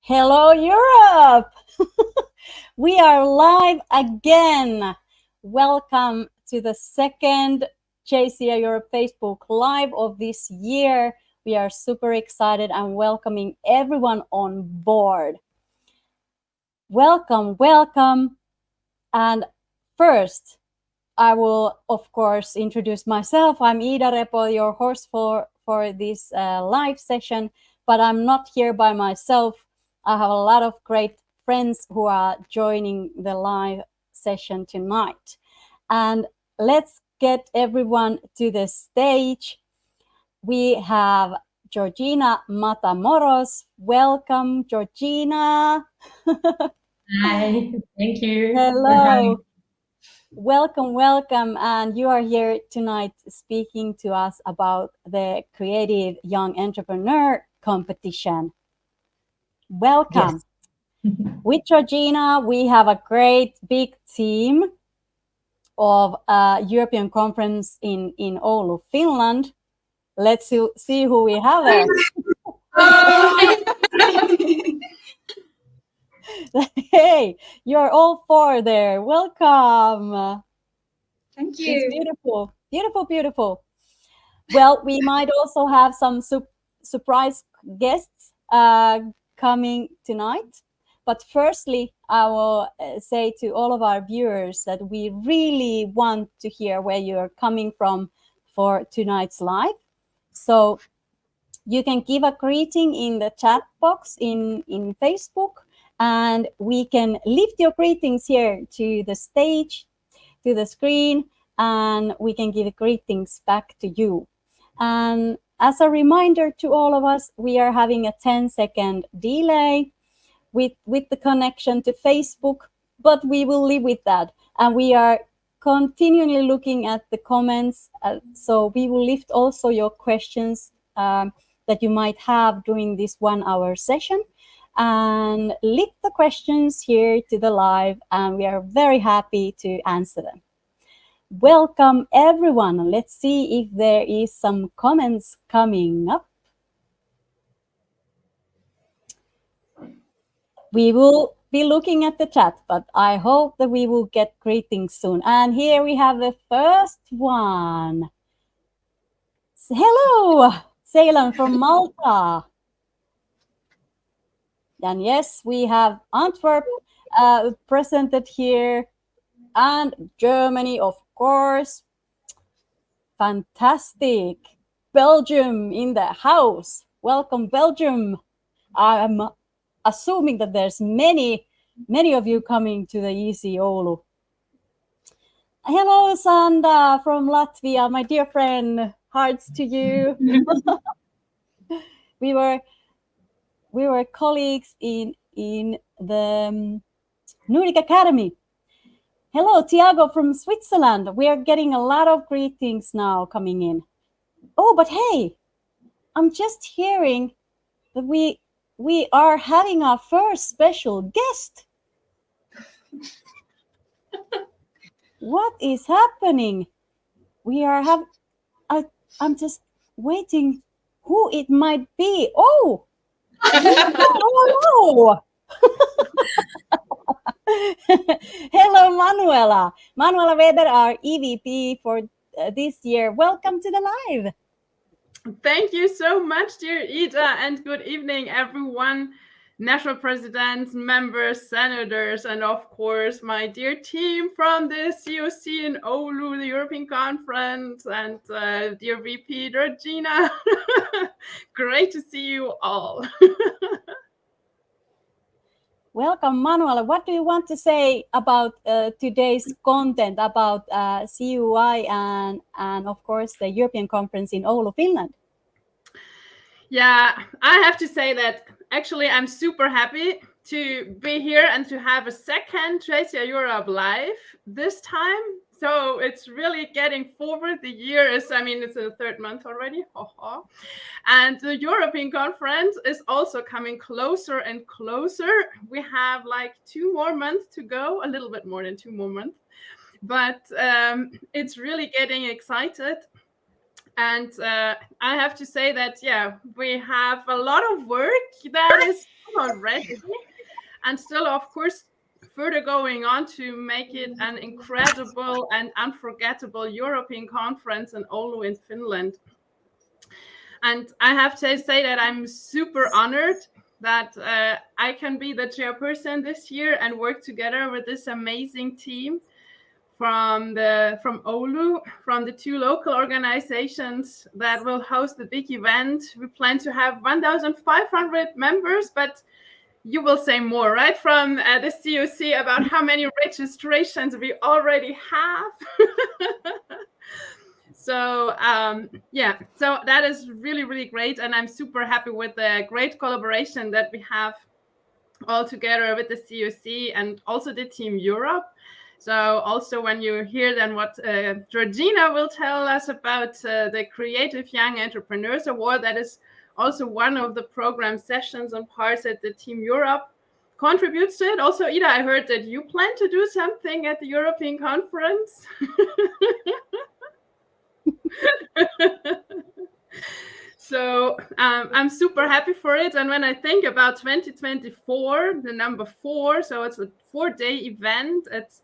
Hello, Europe! We are live again. Welcome to the second JCI Europe Facebook Live of this year. We are super excited and welcoming everyone on board. Welcome. And first, I will, of course, introduce myself. I'm Iida Repo, your host for this live session, but I'm not here by myself. I have a lot of great friends who are joining the live session tonight. And let's get everyone to the stage. We have Georgina Matamoros. Welcome, Georgina. Hi, thank you. Hello. Welcome. And you are here tonight speaking to us about the Creative Young Entrepreneur Competition. Welcome. Yes. With Georgina, we have a great big team of European conference in Oulu, Finland. Let's see who we have there. Hey, you're all four there. Welcome. Thank you. It's beautiful. Well, we might also have some surprise guests coming tonight. But firstly, I will say to all of our viewers that we really want to hear where you're coming from for tonight's live. So you can give a greeting in the chat box in Facebook, and we can lift your greetings here to the stage, to the screen, and we can give greetings back to you. And as a reminder to all of us, we are having a 10-second delay with the connection to Facebook, but we will live with that. And we are continually looking at the comments. So we will lift also your questions that you might have during this 1 hour session, and lift the questions here to the live, and we are very happy to answer them. Welcome everyone. Let's see if there is some comments coming up. We will be looking at the chat, but I hope that we will get greetings soon. And here we have the first one. Hello, Ceylon from Malta. And yes, we have Antwerp presented here, and Germany, of course. Fantastic. Belgium in the house. Welcome, Belgium. I'm assuming that there's many of you coming to the EC Oulu. Hello, Sanda from Latvia, my dear friend. Hearts to you. we were colleagues in the Nordic Academy. Hello, Tiago from Switzerland. We are getting a lot of greetings now coming in. Oh, but hey, I'm just hearing that we are having our first special guest. What is happening? I'm just waiting who it might be. Oh, hello. Hello, Manuela. Manuela Weber, our EVP for this year. Welcome to the live. Thank you so much, dear Iida, and good evening, everyone. National presidents, members, senators, and of course, my dear team from the COC in Oulu, the European Conference, and dear VP Georgina. Great to see you all. Welcome, Manuela. What do you want to say about today's content about CYE and of course the European Conference in Oulu, Finland? Yeah, I have to say that actually I'm super happy to be here and to have a second JCI Europe live this time. So it's really getting forward. The year is, it's the third month already. And the European Conference is also coming closer and closer. We have like 2 more months to go, a little bit more than 2 more months. But it's really getting excited. And I have to say that, we have a lot of work that is already, and still, of course, further going on to make it an incredible and unforgettable European conference in Oulu in Finland. And I have to say that I'm super honored that I can be the chairperson this year and work together with this amazing team from Oulu, from the 2 local organizations that will host the big event. We plan to have 1,500 members, but you will say more, right, from the COC about how many registrations we already have. So so that is really, really great. And I'm super happy with the great collaboration that we have all together with the COC and also the Team Europe. So also when you hear then what Georgina will tell us about the Creative Young Entrepreneurs Award, that is also one of the program sessions and parts that the Team Europe contributes to it. Also, Iida, I heard that you plan to do something at the European conference. So I'm super happy for it. And when I think about 2024, the number 4, so it's a 4-day event. It's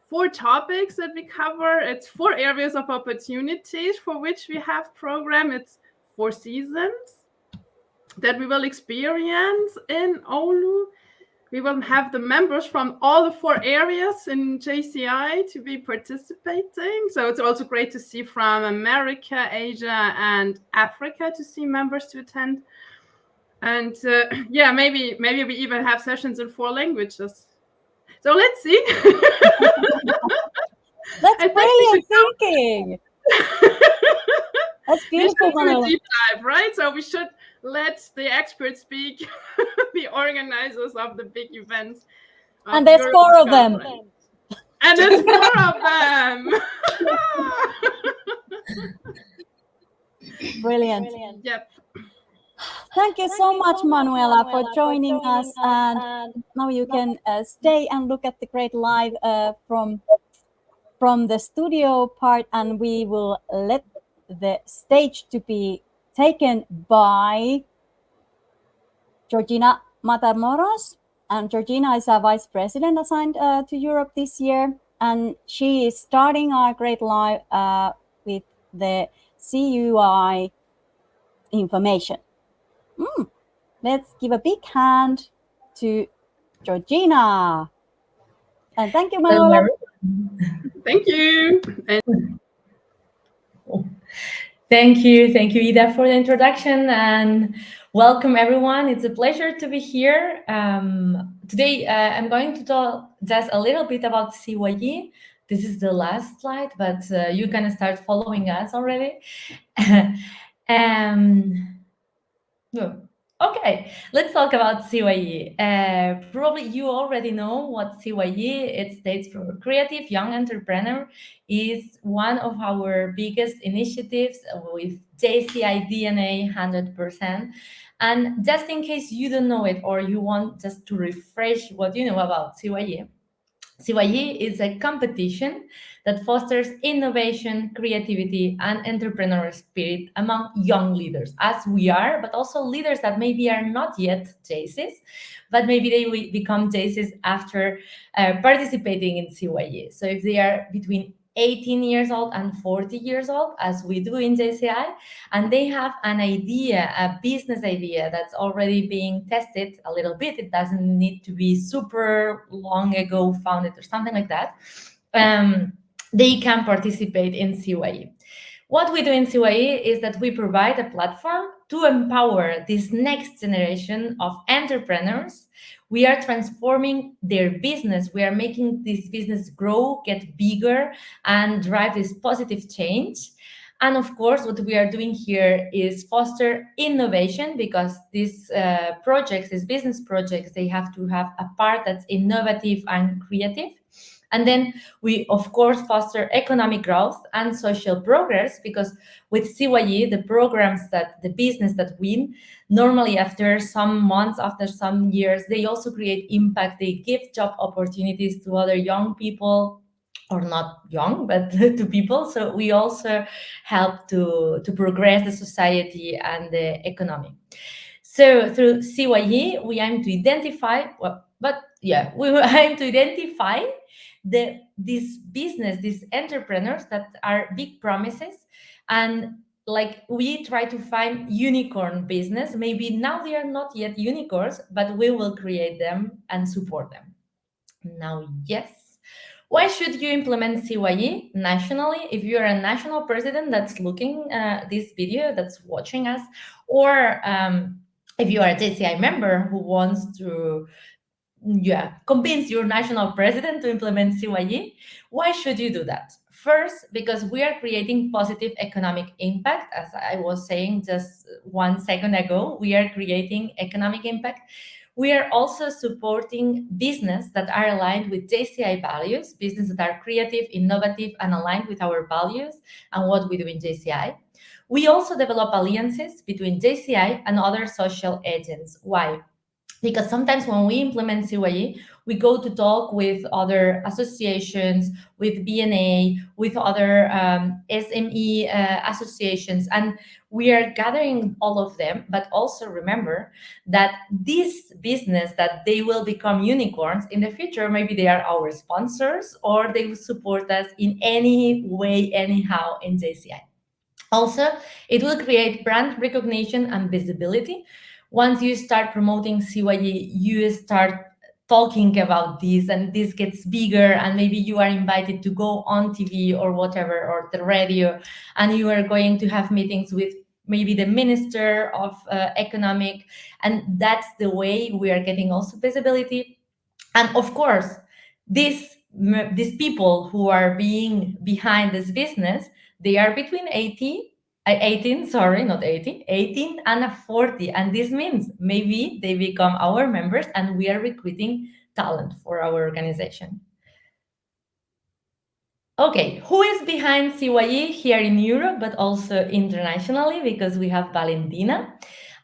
4 topics that we cover. It's 4 areas of opportunities for which we have program. It's 4 seasons that we will experience in Oulu. We will have the members from all the 4 areas in JCI to be participating. So it's also great to see from America, Asia, and Africa to see members to attend. And maybe we even have sessions in 4 languages. So let's see. That's brilliant thinking. That's beautiful. We should do a deep dive, right? So we should let the experts speak, the organizers of the big events. And there's 4 of them. And there's 4 of them. Brilliant. Yep. Thank you so much, Manuela, for joining us. And now you can stay and look at the great live from the studio part, and we will let the stage to be taken by Georgina Matamoros. And Georgina is our vice president assigned to Europe this year. And she is starting our great live with the CYE information. Let's give a big hand to Georgina. And thank you, Manuela. Thank you. Thank you, Iida, for the introduction, and welcome everyone. It's a pleasure to be here. Today, I'm going to talk just a little bit about CYE. This is the last slide, but you can start following us already. Okay, let's talk about CYE. Probably you already know what CYE, it stands for Creative Young Entrepreneur, is one of our biggest initiatives with JCI DNA 100%. And just in case you don't know it or you want just to refresh what you know about CYE, CYE is a competition that fosters innovation, creativity, and entrepreneurial spirit among young leaders, as we are, but also leaders that maybe are not yet JCs, but maybe they will become JCs after participating in CYE. So if they are between 18 years old and 40 years old, as we do in JCI, and they have an idea, a business idea that's already being tested a little bit. It doesn't need to be super long ago founded or something like that. They can participate in CYE. What we do in CYE is that we provide a platform to empower this next generation of entrepreneurs. We are transforming their business. We are making this business grow, get bigger, and drive this positive change. And of course, what we are doing here is foster innovation, because these projects, these business projects, they have to have a part that's innovative and creative. And then we, of course, foster economic growth and social progress, because with CYE, the programs that the business that win, normally after some months, after some years, they also create impact. They give job opportunities to other young people, or not young, but to people. So we also help to progress the society and the economy. So through CYE, we aim to identify, we aim to identify these entrepreneurs that are big promises, and like we try to find unicorn business. Maybe now they are not yet unicorns, but we will create them and support them. Now, yes. Why should you implement CYE nationally? If you're a national president that's looking this video, that's watching us, or if you are a JCI member who wants to convince your national president to implement CYE, why should you do that? First, because we are creating positive economic impact. As I was saying just 1 second ago, we are creating economic impact. We are also supporting business that are aligned with JCI values, business that are creative, innovative, and aligned with our values and what we do in JCI. We also develop alliances between JCI and other social agents. Why? Because sometimes when we implement CYE, we go to talk with other associations, with BNA, with other SME associations, and we are gathering all of them. But also remember that this business, that they will become unicorns in the future, maybe they are our sponsors or they will support us in any way, anyhow in JCI. Also, it will create brand recognition and visibility. Once you start promoting CYE, you start talking about this and this gets bigger, and maybe you are invited to go on TV or whatever, or the radio, and you are going to have meetings with maybe the Minister of Economic, and that's the way we are getting also visibility. And of course, these people who are being behind this business, they are between 18 and 40. And this means maybe they become our members and we are recruiting talent for our organization. Okay, who is behind CYE here in Europe, but also internationally? Because we have Valentina.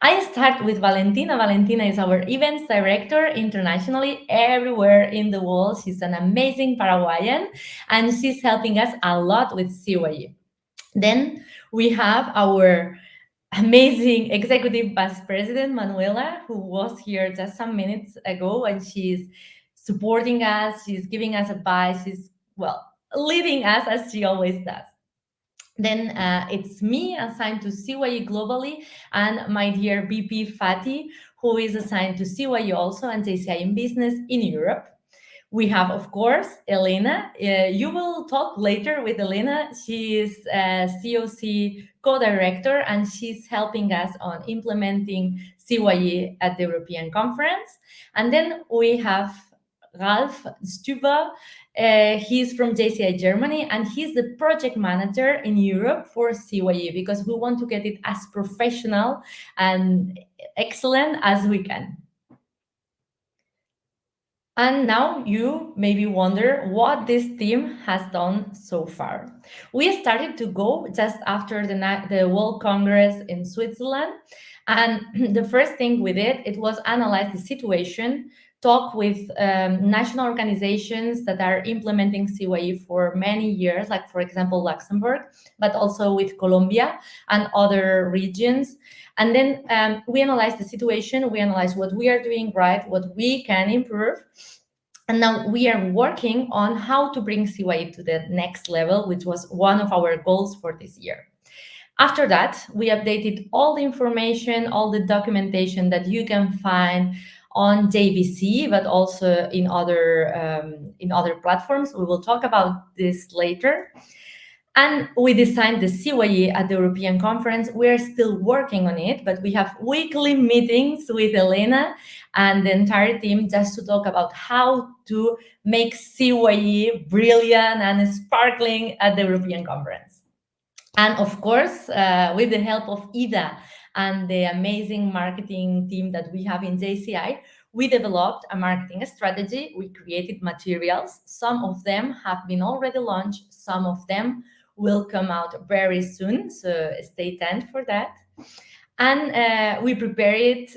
I start with Valentina. Valentina is our events director internationally, everywhere in the world. She's an amazing Paraguayan, and she's helping us a lot with CYE. Then we have our amazing executive vice president, Manuela, who was here just some minutes ago, and she's supporting us, she's giving us advice, she's, leading us as she always does. Then it's me, assigned to CYE globally, and my dear VP Fatih, who is assigned to CYE also and JCI in business in Europe. We have, of course, Elena. You will talk later with Elena. She is COC co-director, and she's helping us on implementing CYE at the European conference. And then we have Ralf Stuber. He's from JCI Germany, and he's the project manager in Europe for CYE, because we want to get it as professional and excellent as we can. And now you maybe wonder what this team has done so far. We started to go just after the World Congress in Switzerland. And the first thing we did, it was analyze the situation, talk with national organizations that are implementing CYE for many years, like, for example, Luxembourg, but also with Colombia and other regions. And then we analyze the situation, we analyze what we are doing right, what we can improve. And now we are working on how to bring CYE to the next level, which was one of our goals for this year. After that, we updated all the information, all the documentation that you can find on JBC, but also in other platforms. We will talk about this later. And we designed the CYE at the European conference. We're still working on it, but we have weekly meetings with Elena and the entire team just to talk about how to make CYE brilliant and sparkling at the European conference. And of course, with the help of Iida and the amazing marketing team that we have in JCI, we developed a marketing strategy. We created materials. Some of them have been already launched. Some of them will come out very soon, so stay tuned for that. And we prepare it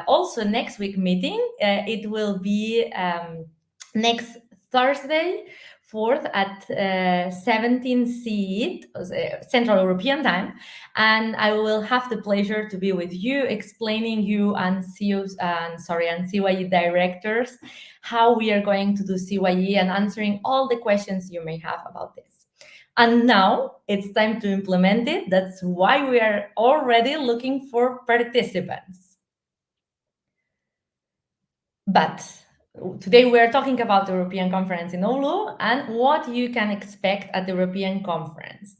also next week meeting. It will be next Thursday 4th at 17 CE, Central European Time, and I will have the pleasure to be with you, explaining you and CYE directors how we are going to do CYE and answering all the questions you may have about this. And now it's time to implement it. That's why we are already looking for participants. But today we are talking about the European Conference in Oulu and what you can expect at the European Conference.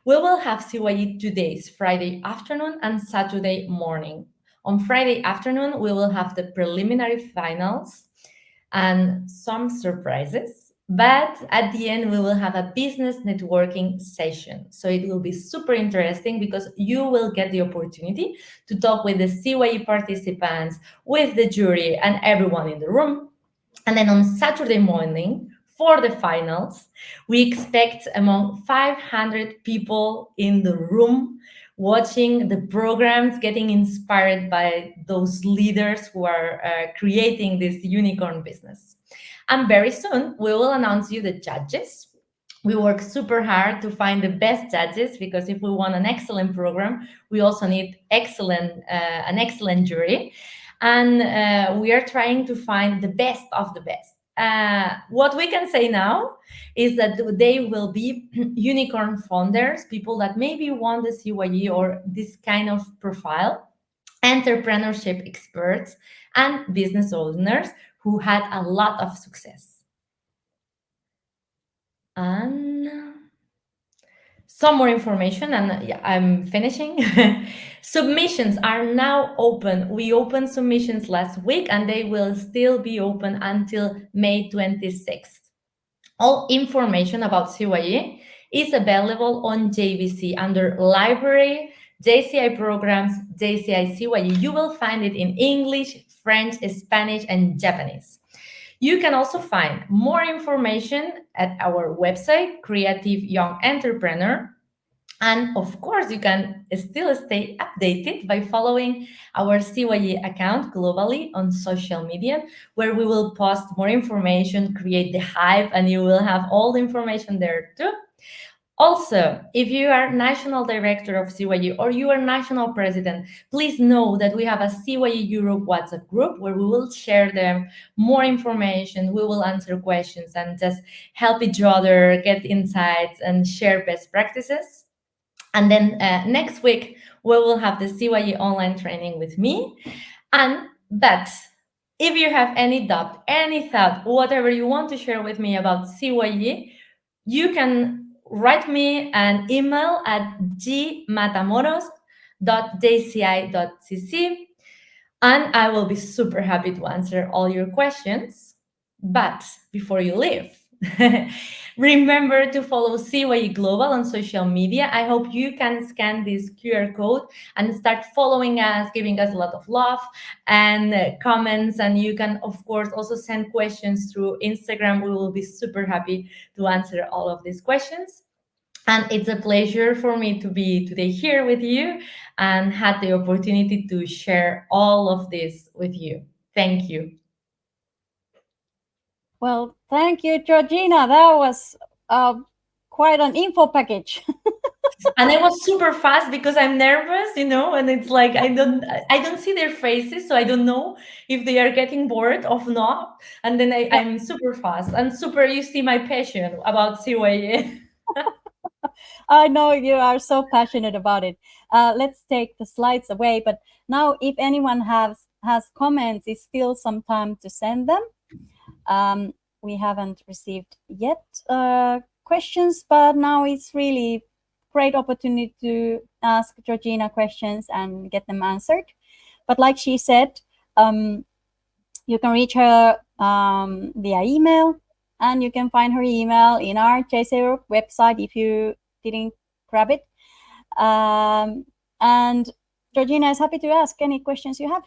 We will have CYE 2 days, Friday afternoon and Saturday morning. On Friday afternoon, we will have the preliminary finals and some surprises. But at the end, we will have a business networking session. So it will be super interesting because you will get the opportunity to talk with the CYE participants, with the jury, and everyone in the room. And then on Saturday morning, for the finals, we expect among 500 people in the room watching the programs, getting inspired by those leaders who are creating this unicorn business. And very soon, we will announce you the judges. We work super hard to find the best judges because if we want an excellent program, we also need an excellent jury. And we are trying to find the best of the best. What we can say now is that they will be unicorn founders, people that maybe want the CYE or this kind of profile, entrepreneurship experts, and business owners who had a lot of success. And some more information, and yeah, I'm finishing. Submissions are now open. We opened submissions last week, and they will still be open until May 26th. All information about CYE is available on JVC under Library, JCI Programs, JCI CYE. You will find it in English, French, Spanish, and Japanese. You can also find more information at our website, Creative Young Entrepreneur. And of course, you can still stay updated by following our CYE account globally on social media, where we will post more information, create the hype, and you will have all the information there too. Also, if you are national director of CYE or you are national president, please know that we have a CYE Europe WhatsApp group where we will share them more information, we will answer questions and just help each other get insights and share best practices. And then next week, we will have the CYE online training with me. But if you have any doubt, any thought, whatever you want to share with me about CYE, you can write me an email at gmatamoros.jci.cc, and I will be super happy to answer all your questions. But before you leave, remember to follow CYE Global on social media. I hope you can scan this QR code and start following us, giving us a lot of love and comments. And you can, of course, also send questions through Instagram. We will be super happy to answer all of these questions. And it's a pleasure for me to be today here with you and had the opportunity to share all of this with you. Thank you. Well, thank you, Georgina. That was quite an info package. And I was super fast because I'm nervous, and it's like I don't see their faces, so I don't know if they are getting bored or not. And then I'm super fast and super. You see my passion about CYE. I know you are so passionate about it. Let's take the slides away. But now, if anyone has comments, it's still some time to send them. We haven't received yet questions, but now it's really great opportunity to ask Georgina questions and get them answered. But like she said, you can reach her via email, and you can find her email in our JCI website if you didn't grab it. And Georgina is happy to ask any questions you have.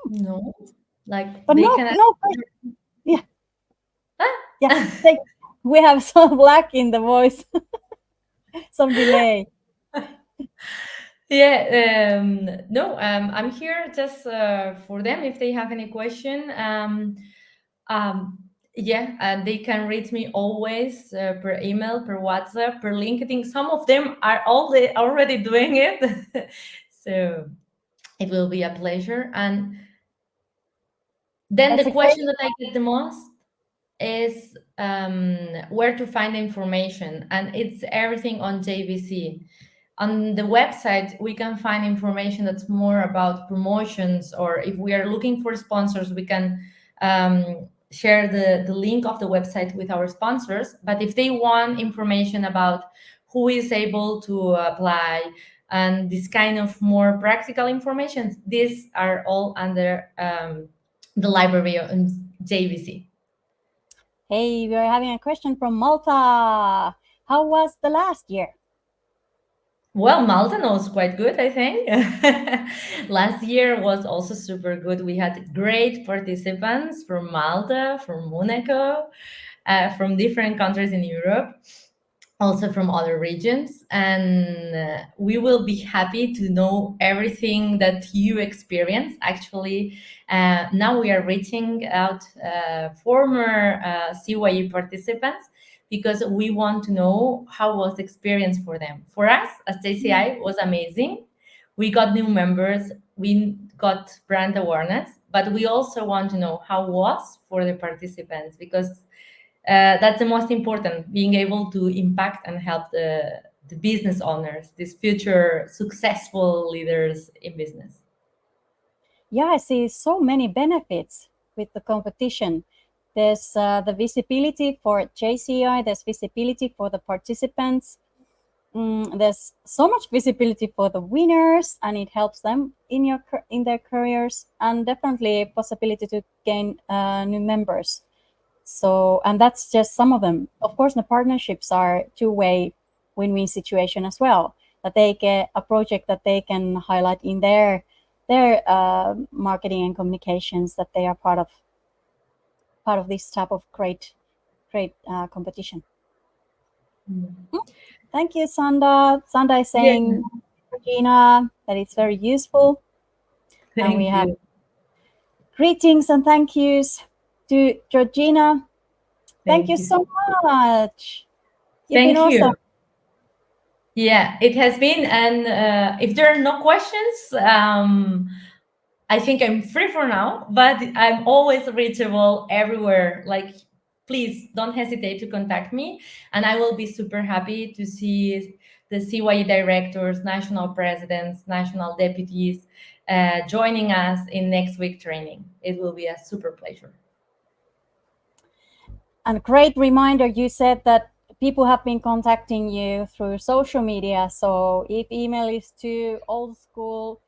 No, like, but they no, can. no. Yeah. Yeah. We have some lag in the voice, some delay. Yeah. No. I'm here just for them if they have any question. Yeah, and they can reach me always per email, per WhatsApp, per LinkedIn. Some of them are already doing it. So it will be a pleasure. And then That's the a great. question that I get the most is where to find information. And it's everything on JVC. On the website, we can find information that's more about promotions, or if we are looking for sponsors, we can share the link of the website with our sponsors. But if they want information about who is able to apply and this kind of more practical information, these are all under the library on JVC. Hey, we are having a question from Malta. How was the last year? Well, Malta knows quite good, I think. Last year was also super good. We had great participants from Malta, from Monaco, from different countries in Europe, also from other regions. And we will be happy to know everything that you experience. Actually, now we are reaching out former CYE participants, because we want to know how was the experience for them. For us, as JCI, was amazing. We got new members, we got brand awareness, but we also want to know how it was for the participants, because that's the most important, being able to impact and help the business owners, these future successful leaders in business. Yeah, I see so many benefits with the competition. There's the visibility for JCI, there's visibility for the participants. There's so much visibility for the winners, and it helps them in their careers, and definitely a possibility to gain new members. So, and that's just some of them. Of course, the partnerships are two-way win-win situation as well, that they get a project that they can highlight in their marketing and communications, that they are part of this type of great competition. Thank you, Sanda. Sanda is saying, Georgina, that it's very useful. Thank and we you. have greetings and thank yous to Georgina. Thank you so much. You've been Thank you. awesome. Yeah, it has been. And if there are no questions, I think I'm free for now, but I'm always reachable everywhere. Like, please don't hesitate to contact me, and I will be super happy to see the CYE directors, national presidents, national deputies joining us in next week training. It will be a super pleasure. And great reminder, you said that people have been contacting you through social media. So if email is too old school,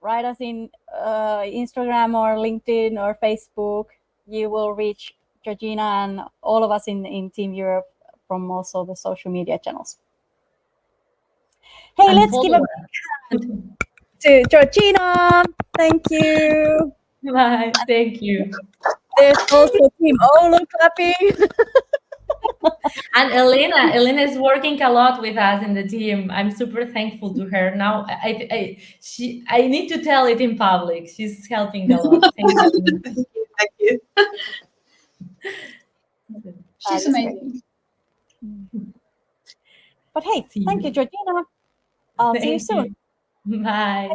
write us in Instagram or LinkedIn or Facebook. You will reach Georgina and all of us in Team Europe from also the social media channels. Hey, And let's give a big hand to Georgina. Thank you. Bye. Thank you. There's also Team Oulu clapping. And Elena is working a lot with us in the team. I'm super thankful to her. Now I need to tell it in public. She's helping a lot. Thank you. Thank you. She's amazing. But hey, thank you, Georgina. I'll see you soon. Bye.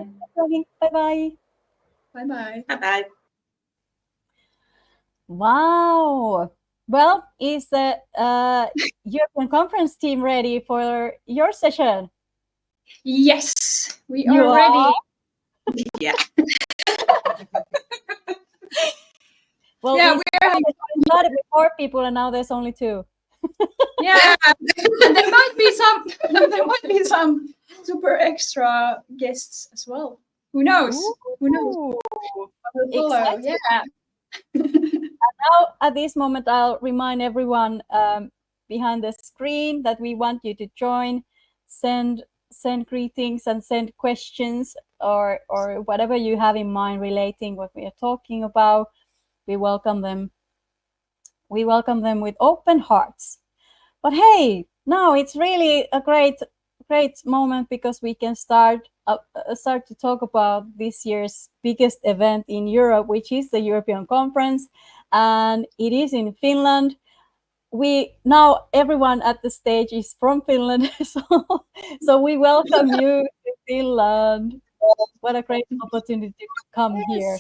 Bye-bye. Bye-bye. Bye-bye. Wow. Well, is the European Conference team ready for your session? Yes, we You are ready. Yeah. Well, yeah, we started with 4 people and now there's only 2. Yeah, and there might be some super extra guests as well. Who knows? Ooh. Who knows? Exciting. Yeah. And now, at this moment, I'll remind everyone behind the screen that we want you to join, send greetings and send questions or whatever you have in mind relating what we are talking about. We welcome them. We welcome them with open hearts. But hey, now it's really a great moment because we can start to talk about this year's biggest event in Europe, which is the European Conference. and it is in Finland. We now everyone at the stage is from Finland, so we welcome you to Finland. What a great opportunity to come here.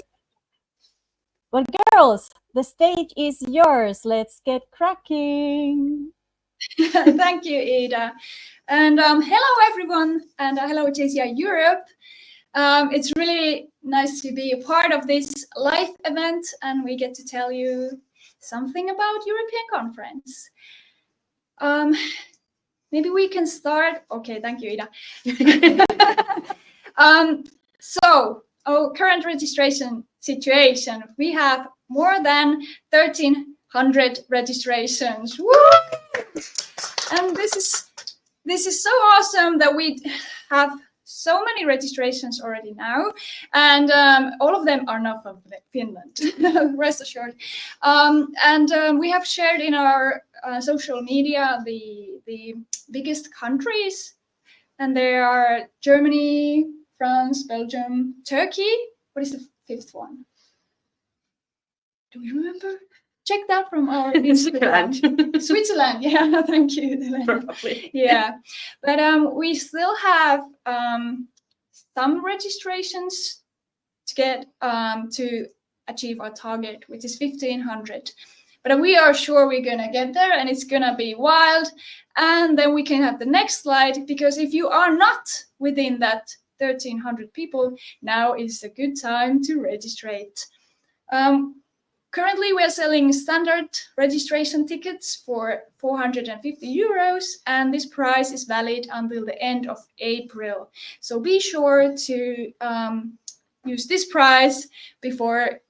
Well, girls, the stage is yours. Let's get cracking. Thank you, Iida. And hello, everyone, and hello, JCI Europe. It's really nice to be a part of this live event, and we get to tell you something about European Conference. Maybe we can start. Okay, thank you, Iida. So, our current registration situation, we have more than 1,300 registrations. Woo! And this is so awesome that we have so many registrations already now, and all of them are not from Finland, rest assured. We have shared in our social media the biggest countries, and there are Germany, France, Belgium, Turkey. What is the fifth one? Do you remember? Check that from our Instagram. Switzerland, yeah, thank you. Probably. Yeah, but we still have some registrations to get to achieve our target, which is 1,500. But we are sure we're gonna get there, and it's gonna be wild. And then we can have the next slide, because if you are not within that 1,300 people, now is a good time to registrate. Currently, we are selling standard registration tickets for 450 euros, and this price is valid until the end of April. So be sure to use this price before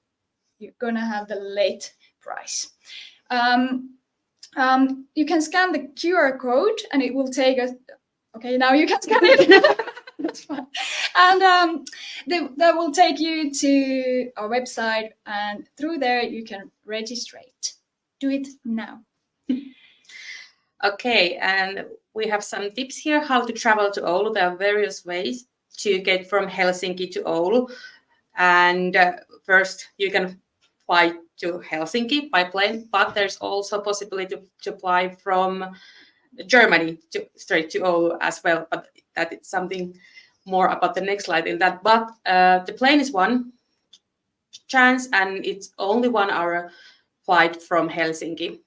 you're gonna have the late price. You can scan the QR code, and it will take us. Okay, now you can scan it. That's fine. And that will take you to our website, and through there you can registrate. Do it now. Okay, and we have some tips here how to travel to Oulu. There are various ways to get from Helsinki to Oulu. And first, you can fly to Helsinki by plane, but there's also possibility to fly from Germany straight to Oulu as well. But that is something more about the next slide in that. But the plane is one chance, and it's only 1 hour flight from Helsinki.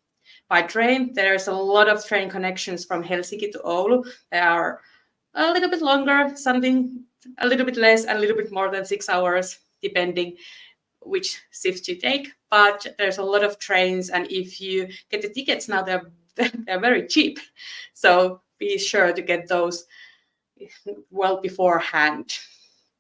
By train, there's a lot of train connections from Helsinki to Oulu. They are a little bit longer, something a little bit less, and a little bit more than 6 hours, depending which shift you take. But there's a lot of trains, and if you get the tickets now, they're very cheap. So be sure to get those well beforehand.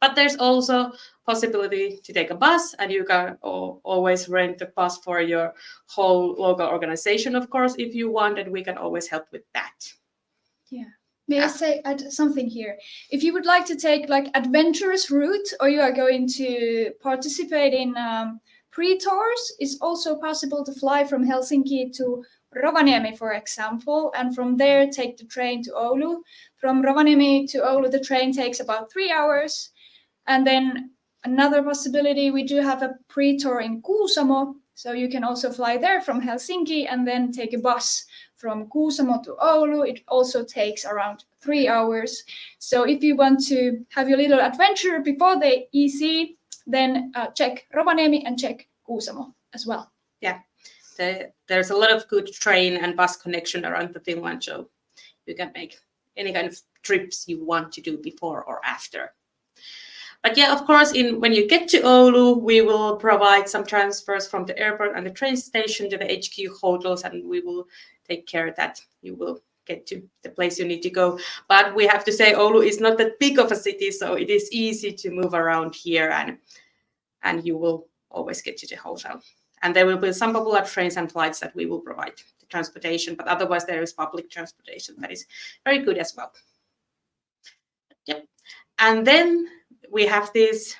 But there's also possibility to take a bus, and you can always rent a bus for your whole local organization, of course, if you want, and we can always help with that. Yeah. May I add something here? If you would like to take like adventurous route, or you are going to participate in pre-tours, it's also possible to fly from Helsinki to Rovaniemi, for example, and from there take the train to Oulu. From Rovaniemi to Oulu, the train takes about 3 hours. And then another possibility, we do have a pre-tour in Kuusamo, so you can also fly there from Helsinki and then take a bus from Kuusamo to Oulu. It also takes around 3 hours. So if you want to have your little adventure before the EC, then check Rovaniemi and check Kuusamo as well. Yeah, there's a lot of good train and bus connection around the Finland, so you can make any kind of trips you want to do before or after. But yeah, of course, when you get to Oulu, we will provide some transfers from the airport and the train station to the HQ hotels, and we will take care that you will get to the place you need to go. But we have to say Oulu is not that big of a city, so it is easy to move around here, and you will always get to the hotel. And there will be some popular trains and flights that we will provide the transportation, but otherwise there is public transportation that is very good as well. Yep. And then we have this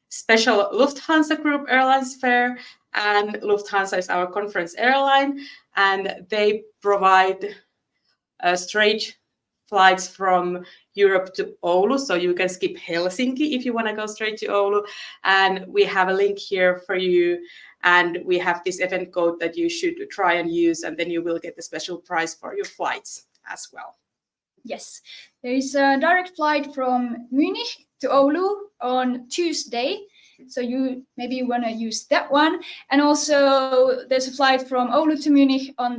special Lufthansa Group Airlines fare, and Lufthansa is our conference airline, and they provide straight flights from Europe to Oulu, so you can skip Helsinki if you want to go straight to Oulu. And we have a link here for you, and we have this event code that you should try and use, and then you will get the special price for your flights as well. Yes, there is a direct flight from Munich to Oulu on Tuesday. So you want to use that one. And also there's a flight from Oulu to Munich on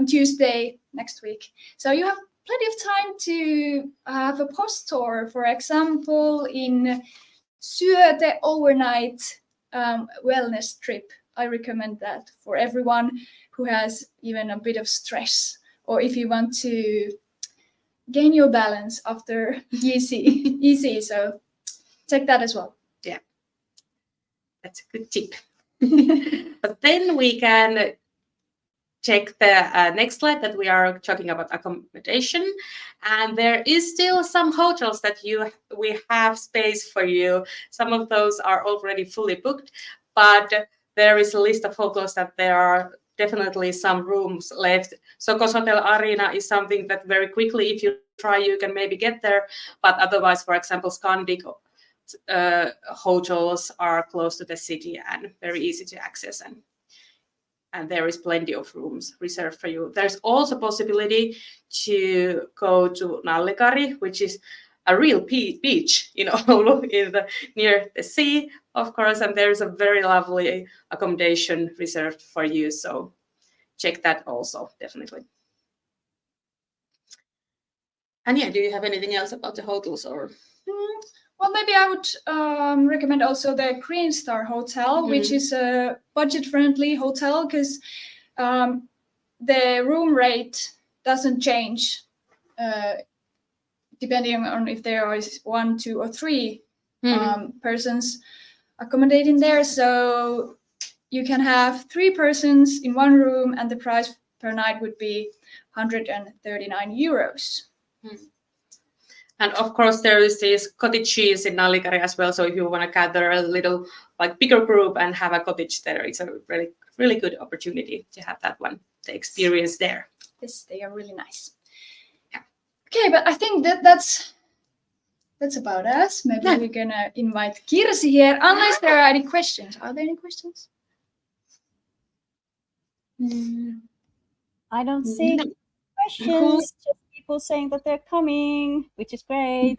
Tuesday next week. So you have plenty of time to have a post tour, for example, in Syöte overnight wellness trip. I recommend that for everyone who has even a bit of stress, or if you want to gain your balance after EC. So check that as well. Yeah, that's a good tip. But then we can check the next slide that we are talking about accommodation, and there is still some hotels that we have space for you. Some of those are already fully booked, but there is a list of hotels that there are definitely some rooms left. Sokos Hotel Arena is something that very quickly, if you try, you can maybe get there, but otherwise, for example, Scandic hotels are close to the city and very easy to access, and there is plenty of rooms reserved for you. There's also possibility to go to Nallikari, which is a real beach in Oulu, near the sea, of course, and there's a very lovely accommodation reserved for you. So check that also, definitely. And yeah, do you have anything else about the hotels or? Well, maybe I would recommend also the Green Star Hotel, which is a budget-friendly hotel because the room rate doesn't change depending on if there is 1, 2, or 3 persons accommodating there. So you can have 3 persons in one room, and the price per night would be 139 euros. And of course, there is this cottages in Nallikari as well. So if you want to gather a little bigger group and have a cottage there, it's a really, really good opportunity to have that one, the experience there. Yes, they are really nice. Yeah. Okay, but I think that's about us. Maybe we're gonna invite Kirsi here, unless there are any questions. Are there any questions? I don't see questions. Cool. Just people saying that they're coming, which is great.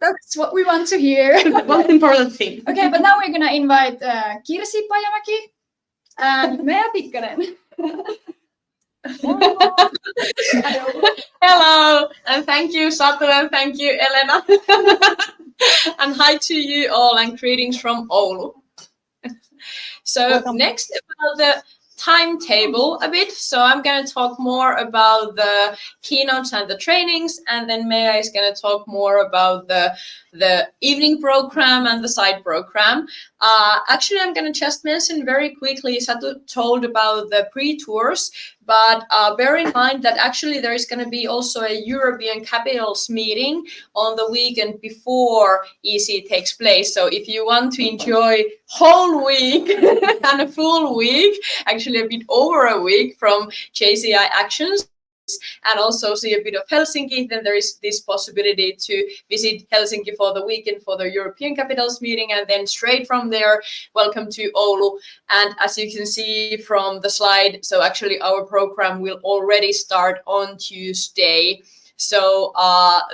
That's what we want to hear. One important thing. Okay, but now we're gonna invite Kirsi Pajamäki and Meea Tikkanen. Hello, and thank you, Satu, and thank you, Elena. And hi to you all, and greetings from Oulu. So Welcome. next, about the timetable a bit. So I'm going to talk more about the keynotes and the trainings, and then Meea is going to talk more about the evening program and the side program. Actually, I'm going to just mention very quickly, Satu told about the pre-tours, but bear in mind that actually there is going to be also a European capitals meeting on the weekend before EC takes place. So if you want to enjoy whole week and a full week, actually a bit over a week from JCI actions, and also see a bit of Helsinki, then there is this possibility to visit Helsinki for the weekend for the European capitals meeting, and then straight from there, welcome to Oulu. And as you can see from the slide, so actually our program will already start on Tuesday. So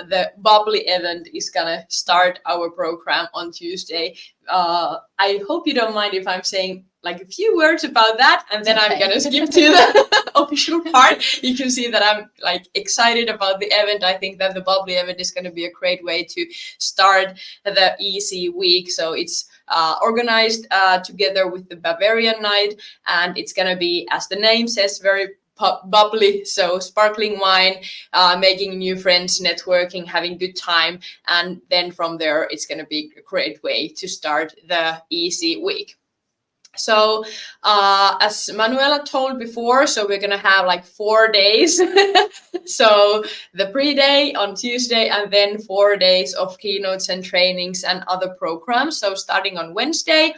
the bubbly event is gonna start our program on Tuesday. I hope you don't mind if I'm saying like a few words about that, and then I'm gonna skip to the official part. You can see that I'm like excited about the event. I think that the bubbly event is gonna be a great way to start the EC week. So it's organized together with the Bavarian Night, and it's gonna be, as the name says, very bubbly, so sparkling wine, making new friends, networking, having good time, and then from there it's going to be a great way to start the EC week. So as Manuela told before, so we're going to have like 4 days. So the pre-day on Tuesday, and then 4 days of keynotes and trainings and other programs. So starting on Wednesday.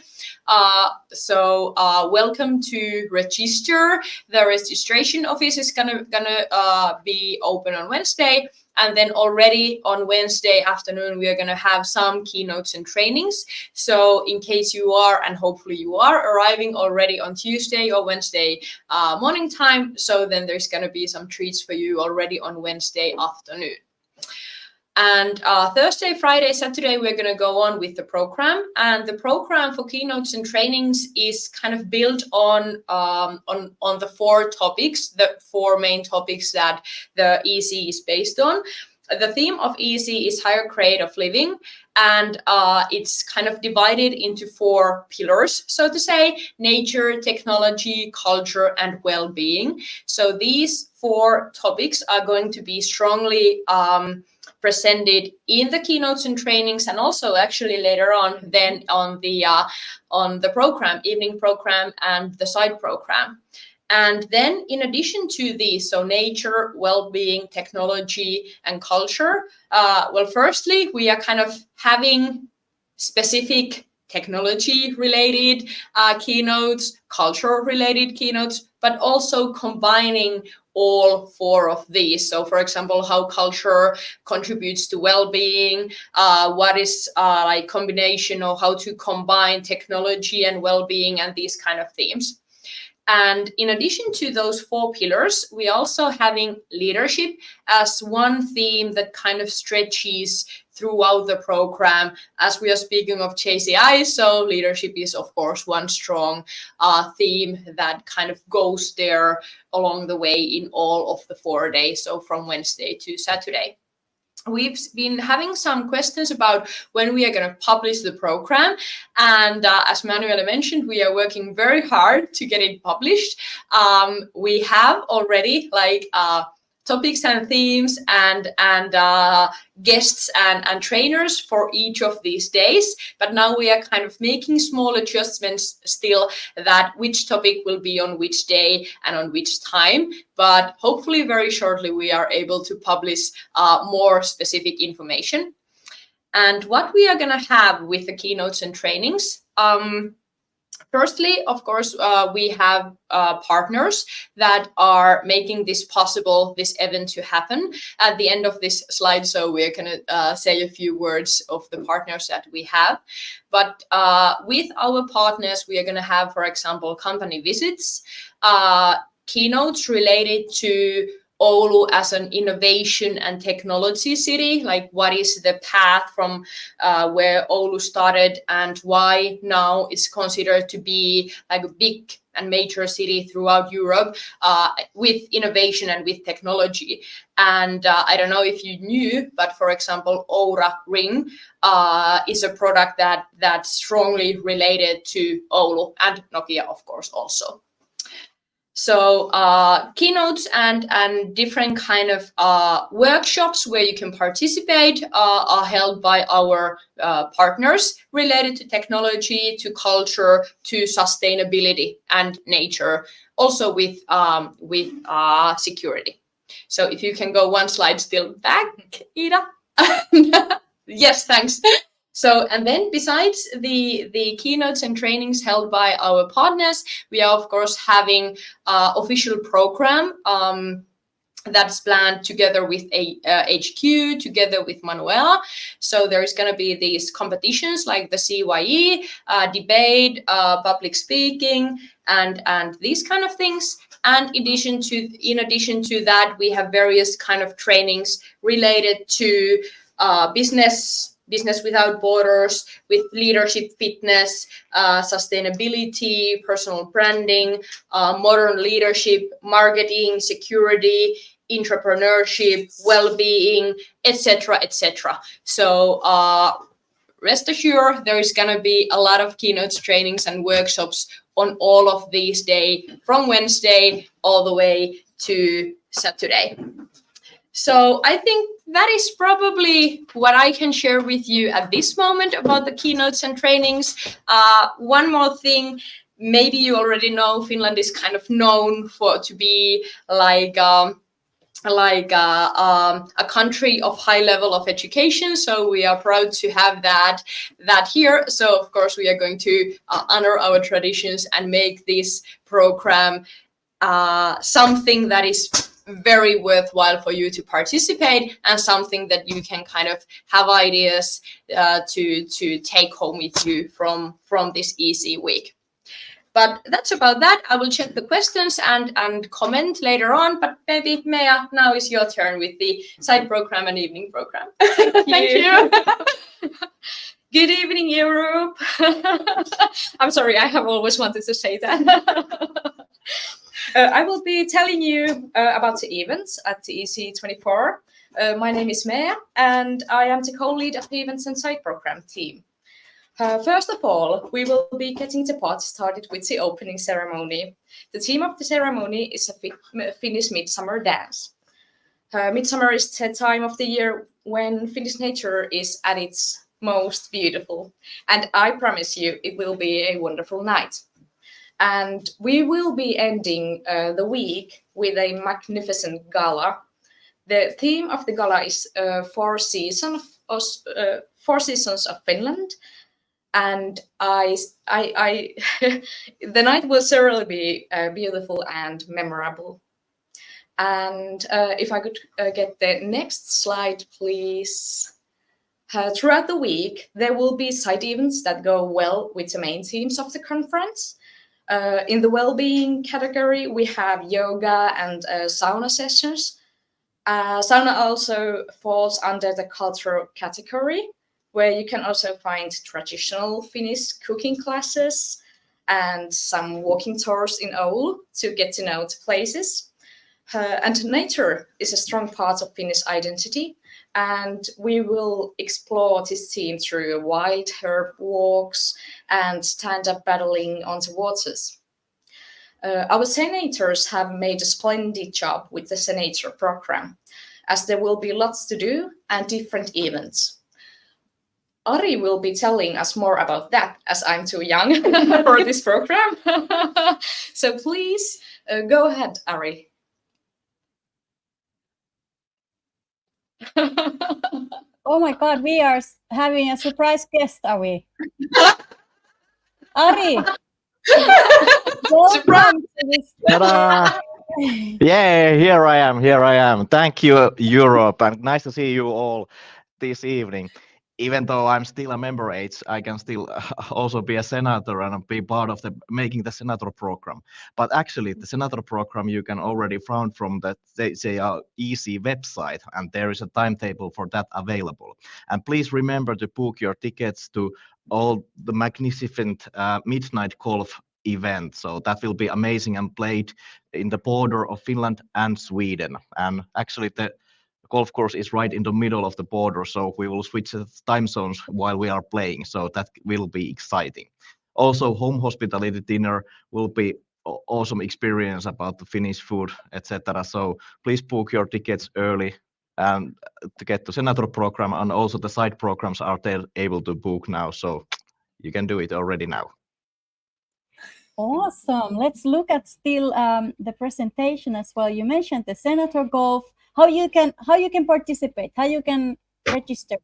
Welcome to register. The registration office is gonna be open on Wednesday, And then already on Wednesday afternoon, we are going to have some keynotes and trainings. So in case you are, and hopefully you are, arriving already on Tuesday or Wednesday morning time, so then there's going to be some treats for you already on Wednesday afternoon. And Thursday, Friday, Saturday, we're going to go on with the program. And the program for keynotes and trainings is kind of built on the 4 topics, the 4 main topics that the EC is based on. The theme of EC is higher creative living, and it's kind of divided into 4 pillars, so to say: nature, technology, culture, and well-being. So these 4 topics are going to be strongly presented in the keynotes and trainings, and also actually later on then on the program, evening program, and the side program. And then in addition to these, so nature, well-being, technology, and culture, well, firstly, we are kind of having specific technology-related keynotes, culture-related keynotes, but also combining all 4 of these. So for example, how culture contributes to well-being, what is like combination of how to combine technology and well-being, and these kind of themes. And in addition to those 4 pillars, we also having leadership as one theme that kind of stretches throughout the program, as we are speaking of JCI. So leadership is, of course, one strong theme that kind of goes there along the way in all of the 4 days, so from Wednesday to Saturday. We've been having some questions about when we are going to publish the program. And as Manuela mentioned, we are working very hard to get it published. We have already like topics and themes and guests and trainers for each of these days. But now we are kind of making small adjustments still, that which topic will be on which day and on which time. But hopefully very shortly we are able to publish more specific information. And what we are going to have with the keynotes and trainings, firstly, of course, we have partners that are making this possible, this event to happen. At the end of this slide, so we're going to say a few words of the partners that we have. But with our partners, we are going to have, for example, company visits, keynotes related to Oulu as an innovation and technology city, like what is the path from where Oulu started and why now it's considered to be like a big and major city throughout Europe with innovation and with technology. And I don't know if you knew, but for example, Oura Ring is a product that's strongly related to Oulu, and Nokia, of course, also. So keynotes and different kind of workshops where you can participate are held by our partners related to technology, to culture, to sustainability and nature, also with security. So if you can go one slide still back, Iida. Yes, thanks. So, and then besides the keynotes and trainings held by our partners, we are of course having official program that's planned together with HQ, together with Manuela. So there is going to be these competitions like the CYE, debate, public speaking, and these kind of things. And in addition to that, we have various kind of trainings related to business without borders, with leadership, fitness, sustainability, personal branding, modern leadership, marketing, security, entrepreneurship, well-being, etc., etc. So rest assured, there is going to be a lot of keynotes, trainings, and workshops on all of these days, from Wednesday all the way to Saturday. So I think that is probably what I can share with you at this moment about the keynotes and trainings. One more thing, maybe you already know, Finland is kind of known to be like a country of high level of education. So we are proud to have that here. So of course we are going to honor our traditions and make this program something that is very worthwhile for you to participate and something that you can kind of have ideas to take home with you from this EC week. But that's about that. I will check the questions and comment later on. But maybe, Meea, now is your turn with the side program and evening program. Thank you. Good evening, Europe. I'm sorry, I have always wanted to say that. I will be telling you about the events at the EC24. My name is Meea, and I am the co-lead of the events and side program team. First of all, we will be getting the party started with the opening ceremony. The theme of the ceremony is a Finnish midsummer dance. Midsummer is the time of the year when Finnish nature is at its most beautiful, and I promise you it will be a wonderful night. And we will be ending the week with a magnificent gala. The theme of the gala is Four Seasons of Finland. And the night will certainly be beautiful and memorable. And if I could get the next slide, please. Throughout the week, there will be side events that go well with the main themes of the conference. In the well-being category, we have yoga and sauna sessions. Sauna also falls under the cultural category, where you can also find traditional Finnish cooking classes and some walking tours in Oulu to get to know the places. And nature is a strong part of Finnish identity, and we will explore this theme through wild herb walks and stand-up paddling on the waters. Our senators have made a splendid job with the senator program, as there will be lots to do and different events. Ari will be telling us more about that, as I'm too young for this program. So please go ahead, Ari. Oh my God, we are having a surprise guest, are we? Ari! Surprise! Ta-da! Yeah, here I am. Thank you, Europe, and nice to see you all this evening. Even though I'm still a member age, I can still also be a senator and be part of making the senator program. But actually, the senator program you can already find from the JCI website, and there is a timetable for that available. And please remember to book your tickets to all the magnificent midnight golf event. So that will be amazing and played in the border of Finland and Sweden. And actually, the golf course is right in the middle of the border, so we will switch time zones while we are playing, so that will be exciting. Also, home hospitality dinner will be awesome experience about the Finnish food, etc. So please book your tickets early and to get the senator program, and also the side programs are there able to book now, so you can do it already now. Awesome. Let's look at still the presentation as well. You mentioned the senator golf. How you can participate, how you can register.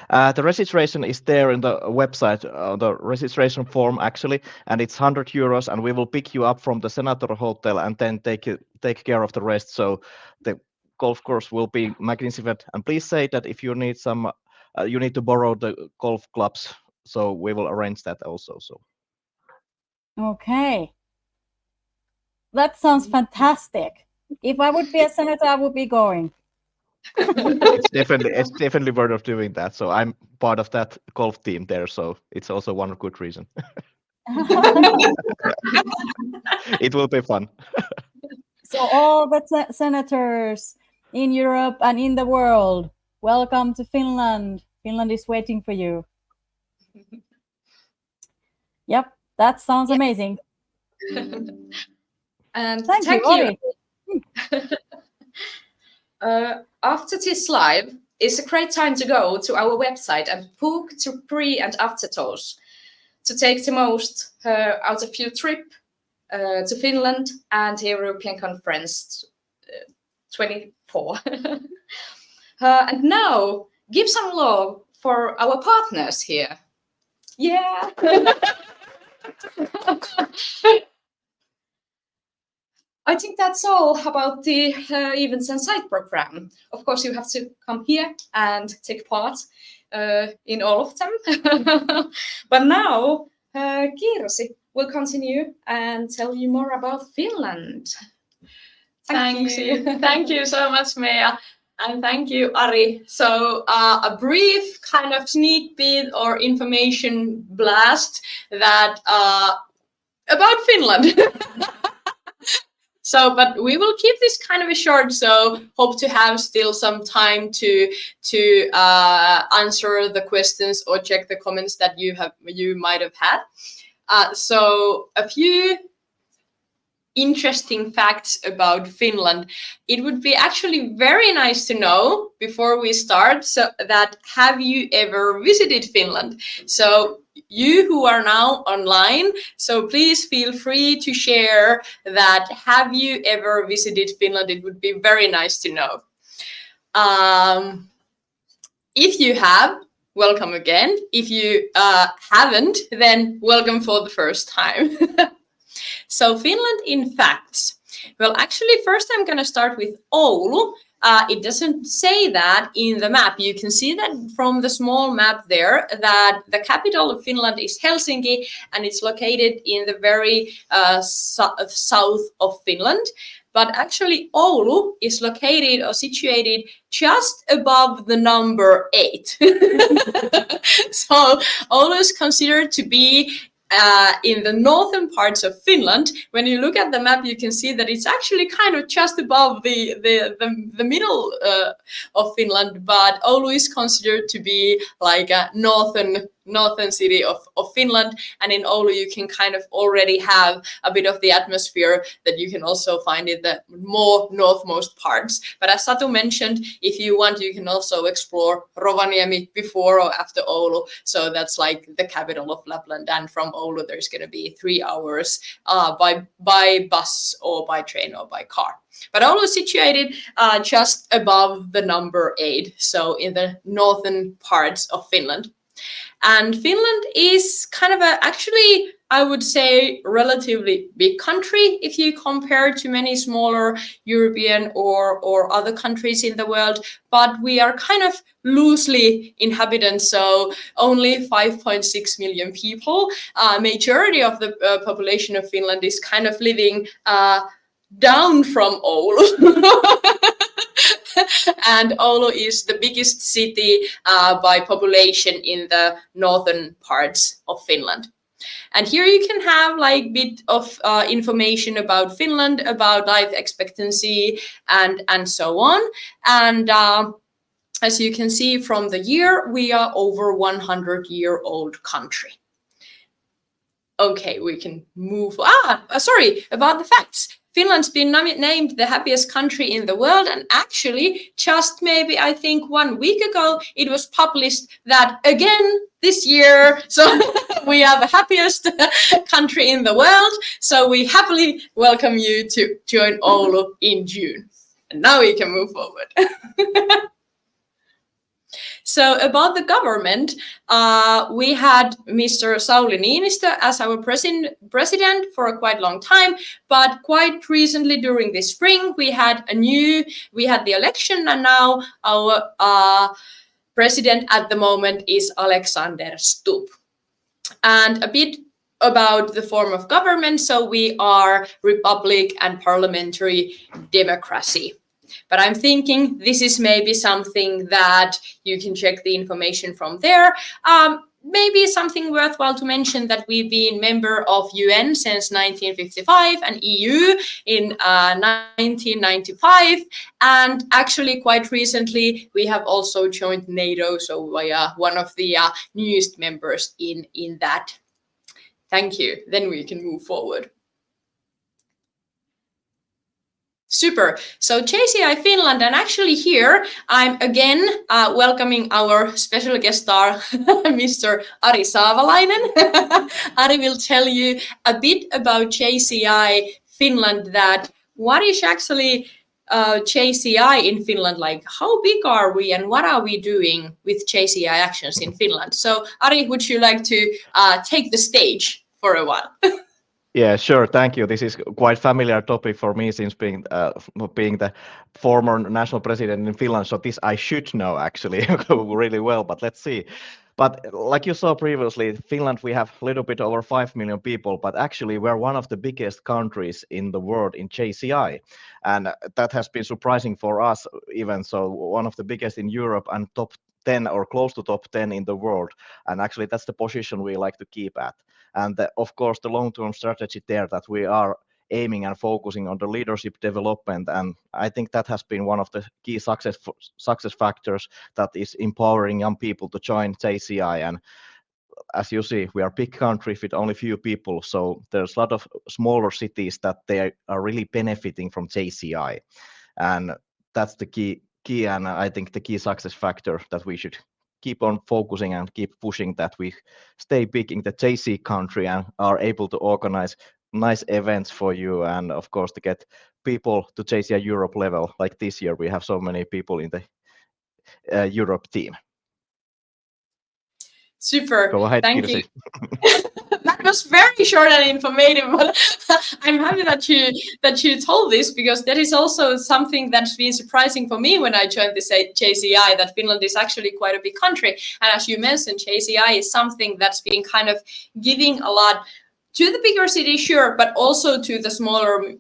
The registration is there in the website, the registration form actually, and it's €100, and we will pick you up from the Senator Hotel and then take care of the rest. So the golf course will be magnificent. And please say that if you need some, you need to borrow the golf clubs. So we will arrange that also. So. Okay. That sounds fantastic. If I would be a senator, I would be going. It's definitely worth of doing that. So I'm part of that golf team there. So it's also one good reason. It will be fun. So all the senators in Europe and in the world, welcome to Finland. Finland is waiting for you. Yep, that sounds amazing. And thank you, Ari. After this live, it's a great time to go to our website and book to pre and after tours to take the most out of your trip to Finland and the European Conference 24. And now, give some love for our partners here. Yeah. I think that's all about the events and site program. Of course, you have to come here and take part in all of them. But now, Kirsi will continue and tell you more about Finland. Thank you. Thank you so much, Meea. And thank you, Ari. So a brief kind of sneak peek or information blast that about Finland. So, but we will keep this kind of a short. So, hope to have still some time to answer the questions or check the comments that you might have had. So, a few interesting facts about Finland. It would be actually very nice to know before we start. So, that have you ever visited Finland? So, you who are now online, so please feel free to share that. Have you ever visited Finland? It would be very nice to know. If you have, welcome again. If you haven't, then welcome for the first time. So Finland in facts. Well, actually, first I'm going to start with Oulu. It doesn't say that in the map. You can see that from the small map there that the capital of Finland is Helsinki, and it's located in the very south of Finland. But actually, Oulu is located or situated just above the number 8. So Oulu is considered to be in the northern parts of Finland. When you look at the map, you can see that it's actually kind of just above the middle of Finland, but Oulu is considered to be like a northern city of Finland, and in Oulu you can kind of already have a bit of the atmosphere that you can also find in the more northmost parts. But as Satu mentioned, if you want, you can also explore Rovaniemi before or after Oulu. So that's like the capital of Lapland, and from Oulu there's going to be 3 hours by bus or by train or by car. But Oulu is situated just above the number 8, so in the northern parts of Finland. And Finland is kind of actually, I would say, relatively big country if you compare to many smaller European or other countries in the world. But we are kind of loosely inhabited, so only 5.6 million people. Majority of the population of Finland is kind of living down from Oulu. And Oulu is the biggest city by population in the northern parts of Finland. And here you can have like bit of information about Finland, about life expectancy and so on. And as you can see from the year, we are over 100-year-old country. Okay, we can move. Sorry, about the facts. Finland's been named the happiest country in the world, and actually just maybe I think 1 week ago it was published that again this year, so we are the happiest country in the world. So we happily welcome you to join Oulu in June. And now we can move forward. So about the government, we had Mr. Sauli Niinistö as our president for a quite long time, but quite recently during the spring we had the election, and now our president at the moment is Alexander Stubb. And a bit about the form of government, so we are republic and parliamentary democracy. But I'm thinking this is maybe something that you can check the information from there. Maybe something worthwhile to mention that we've been member of UN since 1955 and EU in 1995. And actually quite recently, we have also joined NATO. So we are one of the newest members in that. Thank you. Then we can move forward. Super. So JCI Finland, and actually here I'm again welcoming our special guest star, Mr. Ari Saavalainen. Ari will tell you a bit about JCI Finland, that what is actually JCI in Finland, like how big are we and what are we doing with JCI actions in Finland. So Ari, would you like to take the stage for a while? Yeah, sure. Thank you. This is quite familiar topic for me since being the former national president in Finland. So this I should know actually really well. But let's see. But like you saw previously, Finland, we have a little bit over 5 million people, but actually we're one of the biggest countries in the world in JCI. And that has been surprising for us, even so, one of the biggest in Europe and top 10 or close to top 10 in the world. And actually that's the position we like to keep at. And of course, the long-term strategy there that we are aiming and focusing on the leadership development. And I think that has been one of the key success factors that is empowering young people to join JCI. And as you see, we are a big country with only few people. So there's a lot of smaller cities that they are really benefiting from JCI. And that's the key and I think the key success factor that we should keep on focusing and keep pushing, that we stay big in the JC country and are able to organize nice events for you, and of course to get people to JCI Europe level. Like this year we have so many people in the Europe team. Super. Go ahead, Thank Kirsi. you. That was very short and informative, but I'm happy that you told this, because that is also something that's been surprising for me when I joined this JCI, that Finland is actually quite a big country. And as you mentioned, JCI is something that's been kind of giving a lot to the bigger cities, sure, but also to the smaller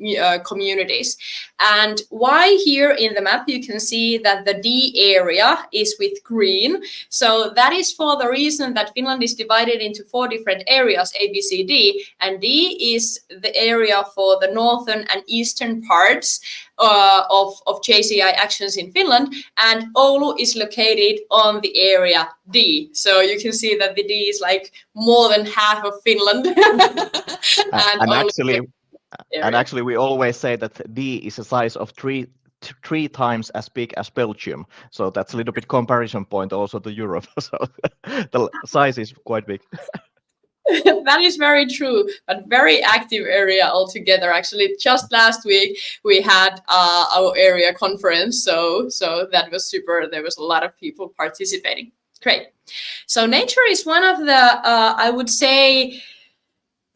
communities. And why here in the map you can see that the D area is with green. So that is for the reason that Finland is divided into 4 different areas, A, B, C, D. And D is the area for the northern and eastern parts of JCI actions in Finland, and Oulu is located on the area D. So you can see that the D is like more than half of Finland. and actually we always say that D is a size of three times as big as Belgium. So that's a little bit comparison point also to Europe. So the size is quite big. That is very true, but very active area altogether. Actually, just last week we had our area conference, so that was super. There was a lot of people participating. Great. So nature is one of the I would say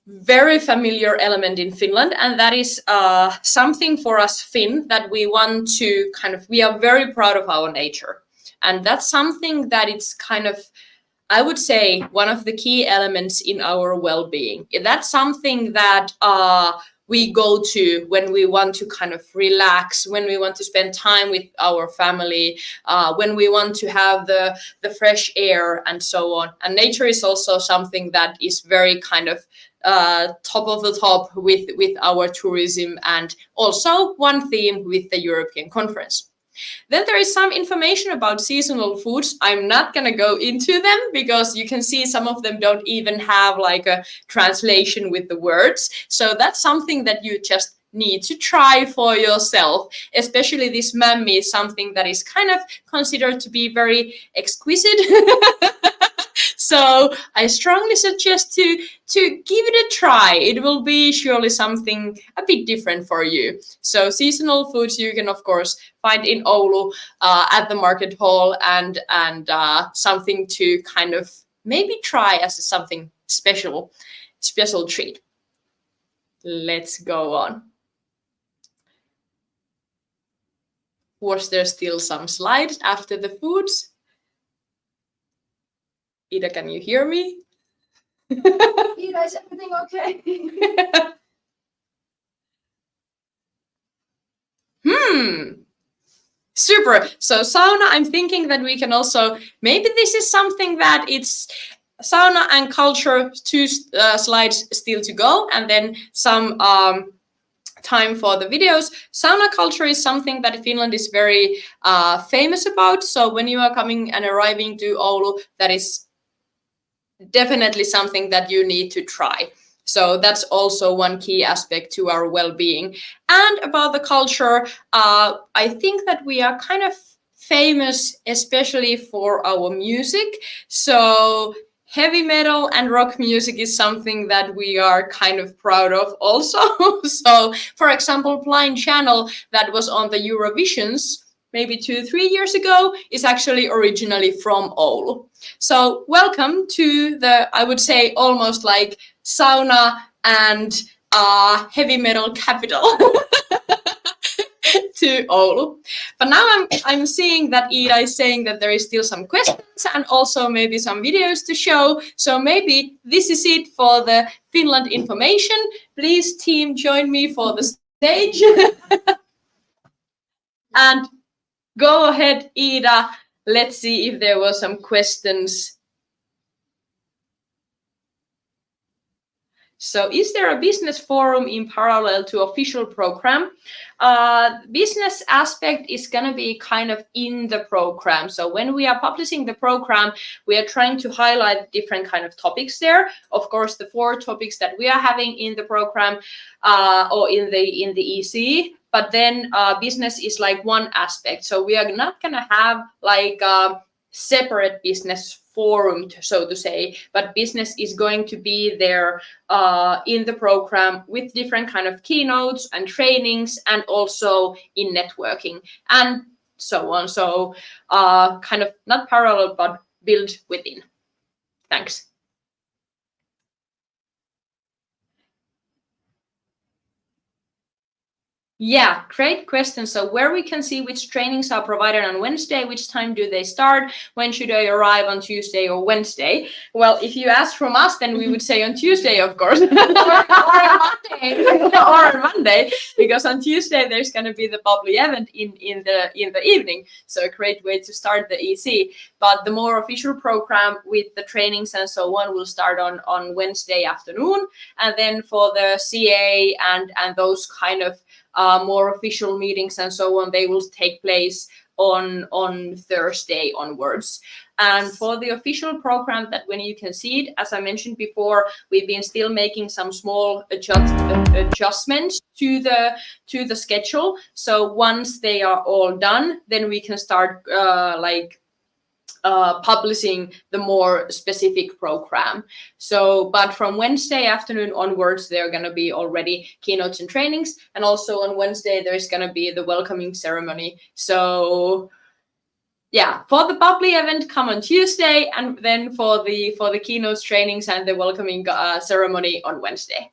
very familiar element in Finland, and that is something for us Finn that we want to we are very proud of our nature, and that's something that it's kind of, I would say, one of the key elements in our well-being. That's something that we go to when we want to kind of relax, when we want to spend time with our family, when we want to have the fresh air and so on. And nature is also something that is very kind of top of the top with our tourism, and also one theme with the European conference. Then there is some information about seasonal foods. I'm not going to go into them because you can see some of them don't even have like a translation with the words. So that's something that you just need to try for yourself. Especially this mammi is something that is kind of considered to be very exquisite. So I strongly suggest to give it a try. It will be surely something a bit different for you. So seasonal foods you can of course find in Oulu at the market hall, and something to kind of maybe try as something special treat. Let's go on. Was there still some slides after the foods? Iida, can you hear me? Iida, is everything okay? Super. So sauna, I'm thinking that we can also, maybe this is something that it's sauna and culture, 2 slides still to go, and then some time for the videos. Sauna culture is something that Finland is very famous about. So when you are coming and arriving to Oulu, that is definitely something that you need to try. So that's also one key aspect to our well-being. And about the culture, I think that we are kind of famous, especially for our music. So heavy metal and rock music is something that we are kind of proud of also. So, for example, Blind Channel that was on the Eurovisions maybe 2-3 years ago is actually originally from Oulu. So welcome to the, I would say, almost like sauna and heavy metal capital to Oulu. But now I'm seeing that Iida is saying that there is still some questions and also maybe some videos to show. So maybe this is it for the Finland information. Please, team, join me for the stage. And go ahead, Iida. Let's see if there were some questions. So is there a business forum in parallel to official program? Business aspect is going to be kind of in the program. So when we are publishing the program, we are trying to highlight different kind of topics there. Of course, the 4 topics that we are having in the program or in the EC. But then business is like one aspect. So we are not going to have like a separate business forum, so to say, but business is going to be there in the program with different kind of keynotes and trainings and also in networking and so on. So kind of not parallel, but build within. Thanks. Yeah, great question. So where we can see which trainings are provided on Wednesday, which time do they start, when should I arrive on Tuesday or Wednesday? Well, if you ask from us, then we would say on Tuesday, of course. or on Monday. Or on Monday, because on Tuesday there's going to be the bubbly event in the evening. So a great way to start the EC. But the more official program with the trainings and so on will start on Wednesday afternoon. And then for the CA and those kind of more official meetings and so on, they will take place on Thursday onwards. And for the official program, that when you can see it, as I mentioned before, we've been still making some small adjustments to the schedule. So once they are all done, then we can start publishing the more specific program. So, but from Wednesday afternoon onwards, there are going to be already keynotes and trainings. And also on Wednesday, there's going to be the welcoming ceremony. So yeah, for the bubbly event, come on Tuesday. And then for the keynotes, trainings and the welcoming ceremony on Wednesday.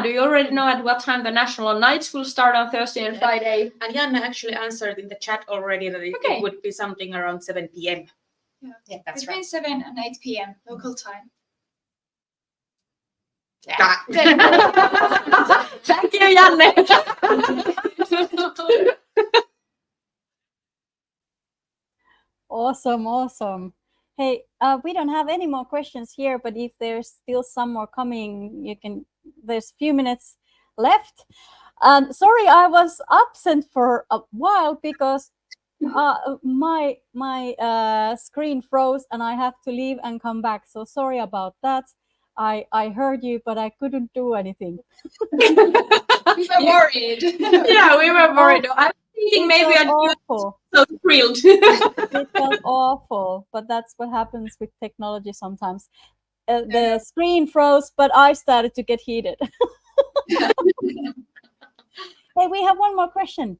Do you already know at what time the national nights will start on Thursday and Friday? And Janne actually answered in the chat already that it would be something around 7 p.m. Yeah, that's between right. 7 and 8 p.m. local time. Yeah. Thank you, Janne. Awesome. Hey, we don't have any more questions here, but if there's still some more coming, there's a few minutes left. Sorry, I was absent for a while because my screen froze and I have to leave and come back. So sorry about that. I heard you, but I couldn't do anything. We were worried. Yeah, we were worried. I'm thinking maybe I'd be so thrilled. It felt awful, but that's what happens with technology sometimes. The screen froze, but I started to get heated. Hey, we have one more question.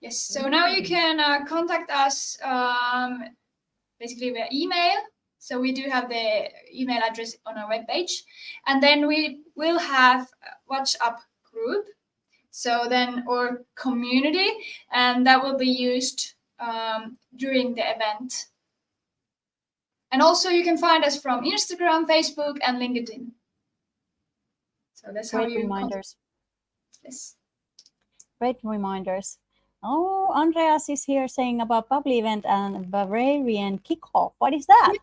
Yes, so now you can contact us basically via email. So we do have the email address on our webpage. And then we will have a WhatsApp group. So then, or community, and that will be used during the event. And also you can find us from Instagram, Facebook, and LinkedIn. So that's how you reminders. Yes. Great reminders. Oh, Andreas is here saying about bubbly event and Bavarian kickoff. What is that?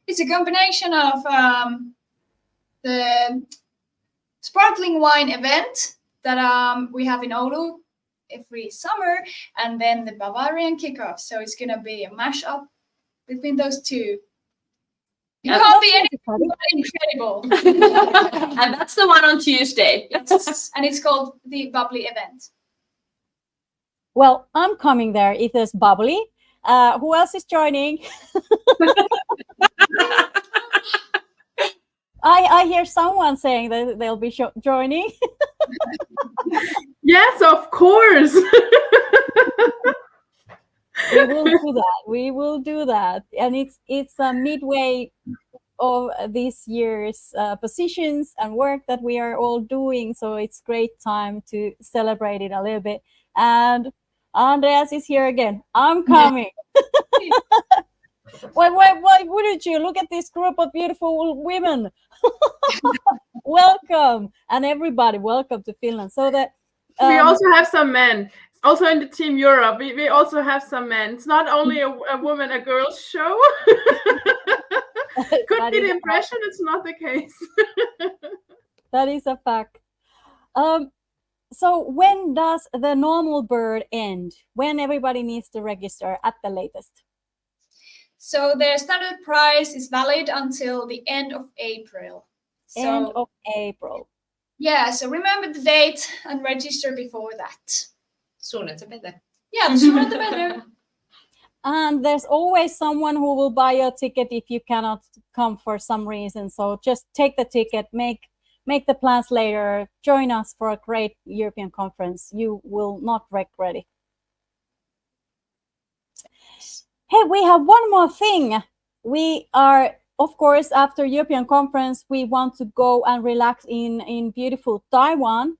It's a combination of the sparkling wine event that we have in Oulu every summer, and then the Bavarian kickoff. So it's going to be a mashup between those two. You can't be anything incredible. And that's the one on Tuesday. Yes. And it's called the bubbly event. Well, I'm coming there if there's bubbly. Who else is joining? I hear someone saying that they'll be joining. Yes, of course. We will do that. We will do that. And it's a midway of this year's positions and work that we are all doing. So it's great time to celebrate it a little bit. And Andreas is here again. I'm coming. Why wouldn't you? Look at this group of beautiful women. Welcome. And everybody, welcome to Finland. So that we also have some men. Also in the Team Europe, we also have some men. It's not only a woman, a girls show. Could be the impression, it's not the case. That is a fact. So when does the normal bird end? When everybody needs to register at the latest? So the standard price is valid until the end of April. End of April. Yeah, so remember the date and register before that. Sooner the better. Yeah, the sooner the better. And there's always someone who will buy your ticket if you cannot come for some reason. So just take the ticket, make the plans later, join us for a great European conference. You will not regret it. Hey, we have one more thing. We are, of course, after European conference, we want to go and relax in beautiful Taiwan.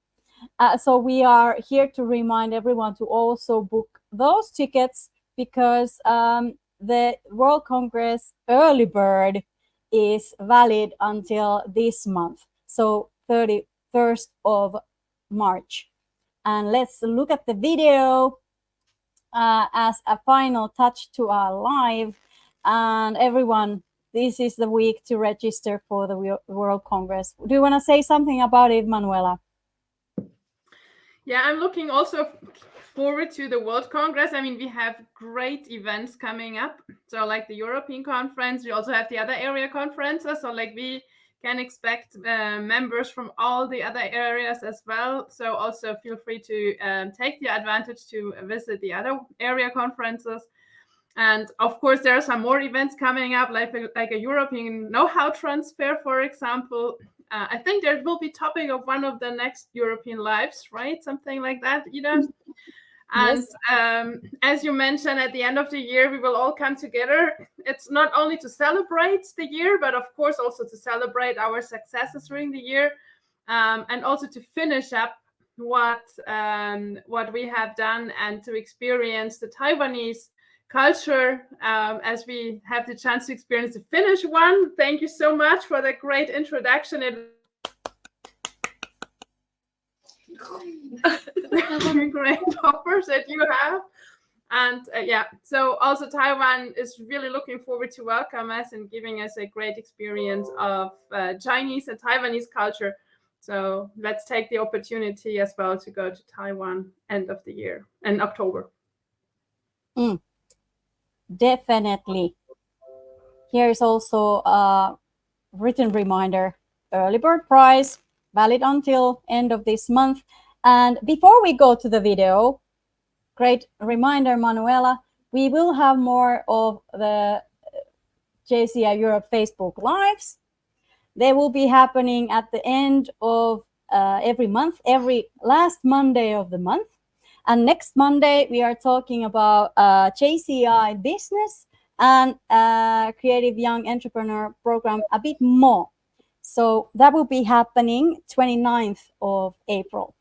So we are here to remind everyone to also book those tickets because the World Congress early bird is valid until this month, so 31st of March. And let's look at the video as a final touch to our live. And everyone, this is the week to register for the World Congress. Do you want to say something about it, Manuela? Yeah, I'm looking also forward to the World Congress. I mean, we have great events coming up. So like the European conference, we also have the other area conferences. So like we can expect members from all the other areas as well. So also feel free to take the advantage to visit the other area conferences. And of course, there are some more events coming up, like a European know-how transfer, for example. I think there will be topic of one of the next European Lives, right? Something like that, Iida. And Yes. as you mentioned, at the end of the year, we will all come together. It's not only to celebrate the year, but of course also to celebrate our successes during the year, and also to finish up what we have done and to experience the Taiwanese culture as we have the chance to experience the Finnish one. Thank you so much for the great introduction. Great offers that you have. And yeah, so also Taiwan is really looking forward to welcome us and giving us a great experience of Chinese and Taiwanese culture. So let's take the opportunity as well to go to Taiwan end of the year in October. Definitely. Here's also a written reminder, early bird price, valid until end of this month. And before we go to the video, great reminder, Manuela, we will have more of the JCI Europe Facebook Lives. They will be happening at the end of every month, every last Monday of the month. And next Monday, we are talking about JCI business and Creative Young Entrepreneur Program a bit more. So that will be happening 29th of April.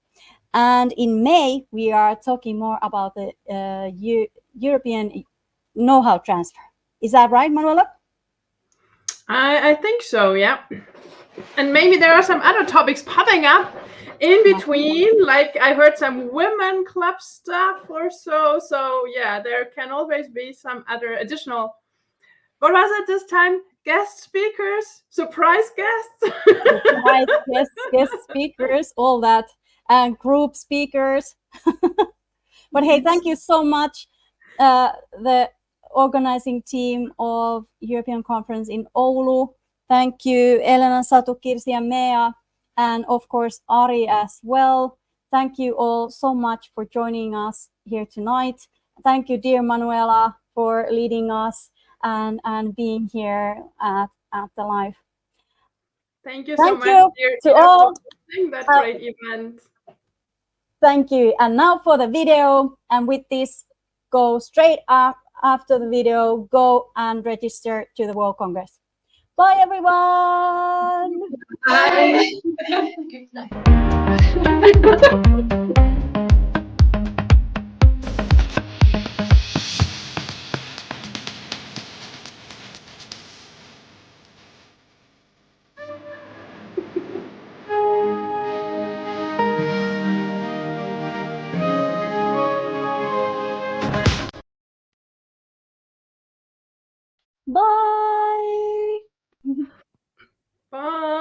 And in May, we are talking more about the European know-how transfer. Is that right, Manuela? I think so, yeah. And maybe there are some other topics popping up in between, like I heard some women club stuff or so. So yeah, there can always be some other additional, what was it this time? Guest speakers, surprise guests? Surprise guest speakers, all that, and group speakers. But hey, thank you so much, the organizing team of European Conference in Oulu. Thank you, Elena, Satu, Kirsi, and Meea, and of course, Ari as well. Thank you all so much for joining us here tonight. Thank you, dear Manuela, for leading us and being here at the live. Thank you so much, dear to all. That great event. Thank you. And now for the video. And with this, go straight up after the video, go and register to the World Congress. Bye, everyone. Bye. Good night. Bye. Bye.